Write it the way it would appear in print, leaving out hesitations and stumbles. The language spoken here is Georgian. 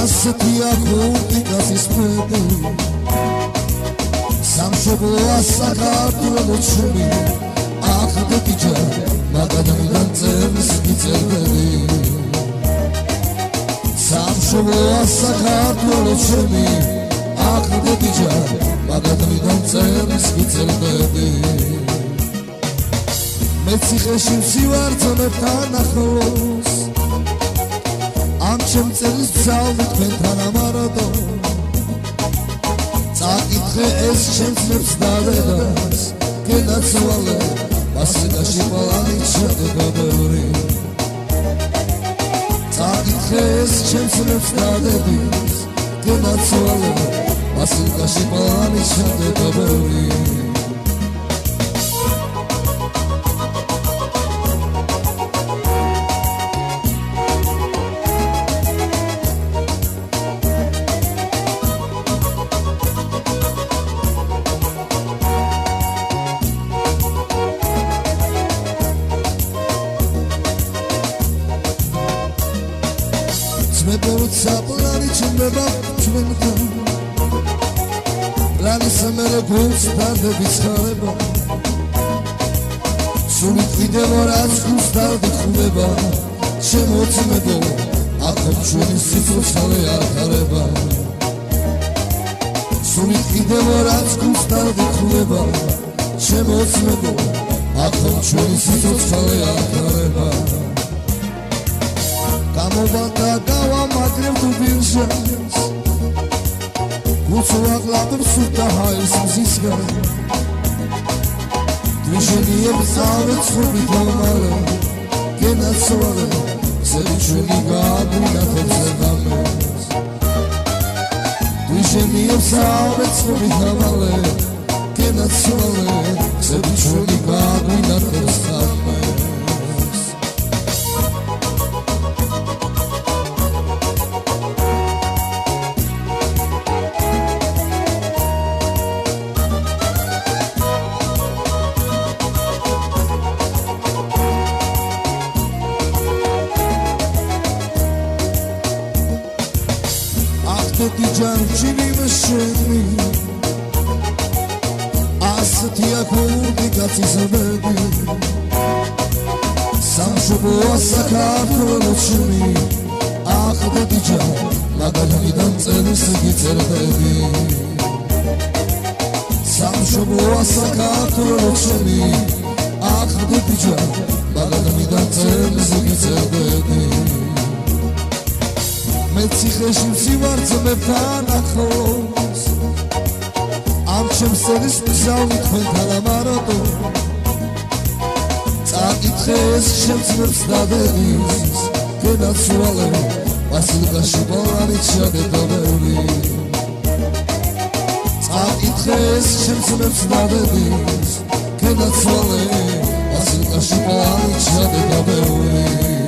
ასეთია კულტიკაცის ფები სამშობლოა საქართველოს ჩემი ახდეთიჯა მაგადამიდან წერს გიწერდები სამშობლოა საქართველოს ჩემი ახდეთიჯა მაგადამიდან წერს გიწერდები მე ციხეში ვსივარ ძმებთან ახლოს ამ ჩემ წერილს ვსწავლი თქვენთან ამარადო წაკითხე ეს ჩემს ნებს დადებას გენაცვალე მასიკაში ყველანი ჩადება ბევრი წაკითხე ეს ჩემს ნებს დადებას გენაცვალე მასიკაში ყველანი ჩადება ბევრი Sapolari chembeba chmenka Lani samere guls darde bitsareba Sulit videvo raz guls darde khubeba Chemotsmebo akhom chveni sifrosale artareba Sulit videvo raz guls darde khubeba Chemotsmebo akhom chveni sifrosale artareba გამოვანდა გავამაგრებ დუბილშას გუცვლაღლად სურდა ჰაის მზისგან დვიჟენიებს ავეცხვები თამარე გენაცვალე ზეჩვენი გააგვინათებს ზედამეს დვიჟენიებს ავეცხვები თამარე გენაცვალე ზეჩვენი გააგვინათებს ზედამეს Janchini mesheni Astia kurdikatsis bebi Samshobloa საქართველოს ჩემი ახდეთიჯა მაგადამიდან წერს გიწერდები სამშობლოა საქართველოს ჩემი ახდეთიჯა მაგადამიდან წერს გიწერდები მე ციხეში ვსივარ ძმებთან ახლოს ამ ჩემს წერილს ვსწავლი თქვენთან ამარადო წაკითხე ეს ჩემს ნებს დადების გენაცვალე მასილკაში ყველანი ჩადება ბევრი წაკითხე ეს ჩემს ნებს დადების გენაცვალე მასილკაში ყველანი ჩადება ბევრი